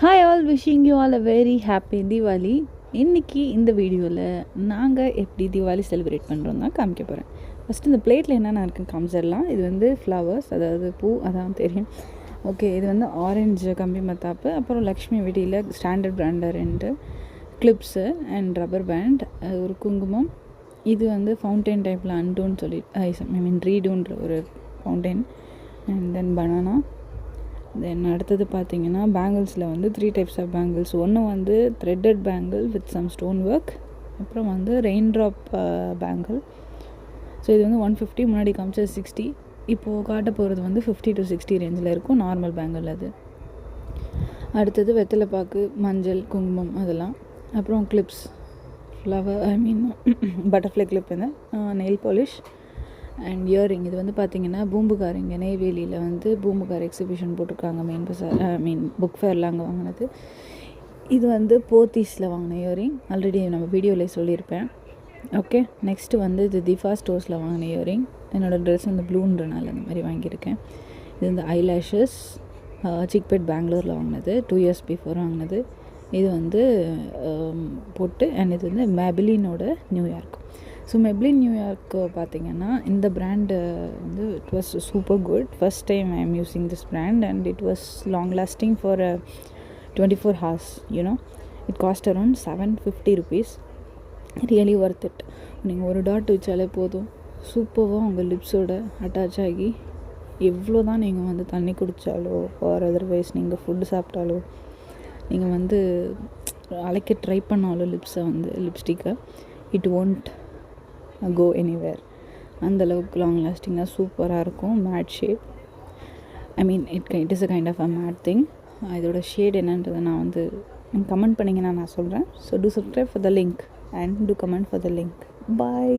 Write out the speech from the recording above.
Hi all, wishing you all a very happy Deepavali. இன்றைக்கி இந்த வீடியோவில் நாங்கள் எப்படி தீபாவளி செலிப்ரேட் பண்ணுறோம் தான் காமிக்க போகிறேன். ஃபஸ்ட்டு இந்த பிளேட்டில் என்னென்ன இருக்குன்னு காமிச்சிடலாம். இது வந்து ஃப்ளவர்ஸ், அதாவது பூ, அதான் தெரியும். ஓகே, இது வந்து ஆரஞ்சு கம்பி மத்தாப்பு, அப்புறம் லக்ஷ்மி வெடியில் ஸ்டாண்டர்ட் பிராண்டர் 2 கிளிப்ஸு அண்ட் ரப்பர் பேண்ட், ஒரு குங்குமம். இது வந்து ஃபவுண்டைன் டைப்பில் அன்டூன்னு சொல்லி ரீடூன்ற ஒரு ஃபவுண்டைன், அண்ட் தென் பனானா. தென் அடுத்தது பார்த்திங்கன்னா பேங்கிள்ஸில் வந்து 3 டைப்ஸ் ஆஃப் பேங்கிள்ஸ். ஒன்று வந்து threaded bangle with some stone work, அப்புறம் வந்து ரெயின் ட்ராப் பேங்கிள். ஸோ இது வந்து 150, முன்னாடி காமிச்சது 60, இப்போது காட்ட போகிறது வந்து 50 to 60 ரேஞ்சில் இருக்கும் நார்மல் பேங்கிள். அது அடுத்தது வெத்தலைப்பாக்கு, மஞ்சள், குங்குமம் அதெல்லாம். அப்புறம் கிளிப்ஸ், ஃப்ளவர் பட்டர்ஃப்ளை கிளிப், இந்த நெயில் பாலிஷ் அண்ட் இயரிங். இது வந்து பார்த்திங்கன்னா பூம்புகார், இங்கே நெய்வேலியில் வந்து பூம்புகார் எக்ஸிபிஷன் போட்டிருக்காங்க, மெயின் பஸார் புக் ஃபேரில் அங்கே வாங்கினது. இது வந்து போத்தீஸில் வாங்கின இயரிங், ஆல்ரெடி நம்ம வீடியோவில் சொல்லியிருப்பேன். ஓகே, நெக்ஸ்ட்டு வந்து இது திஃபா ஸ்டோர்ஸில் வாங்கின இயரிங். என்னோடய ட்ரெஸ் வந்து ப்ளூன்றனால அந்த மாதிரி வாங்கியிருக்கேன். இது வந்து ஐலாஷஸ், சிக்பெட் பெங்களூரில் வாங்கினது, 2 years பிஃபோர் வாங்கினது. இது வந்து போட்டு, அண்ட் இது வந்து மேபிலினோட நியூயார்க். ஸோ மெப்ளின் நியூயார்க் பார்த்திங்கன்னா இந்த பிராண்டு வந்து it was super good. First time I am using this brand and it was long lasting for 24 hours. It cost around 750 rupees. Really worth it. நீங்கள் ஒரு dot வச்சாலே போதும், சூப்பராக உங்கள் லிப்ஸோட attach ஆகி எவ்வளோ தான் நீங்கள் வந்து தண்ணி குடித்தாலோ ஆர் அதர்வைஸ் நீங்கள் ஃபுட்டு சாப்பிட்டாலோ நீங்கள் வந்து அழைக்க ட்ரை பண்ணாலும் லிப்ஸை வந்து லிப்ஸ்டிக்கை இட் ஒன்ட் கோ எனிவேர். அந்தளவுக்கு லாங் லாஸ்டிங்காக சூப்பராக இருக்கும். Matte shade, it is a kind of a matte thing. இதோட ஷேட் என்னன்றதை நான் வந்து கமெண்ட் பண்ணிங்கன்னா நான் சொல்கிறேன். So do subscribe for the link and do comment for the link. Bye.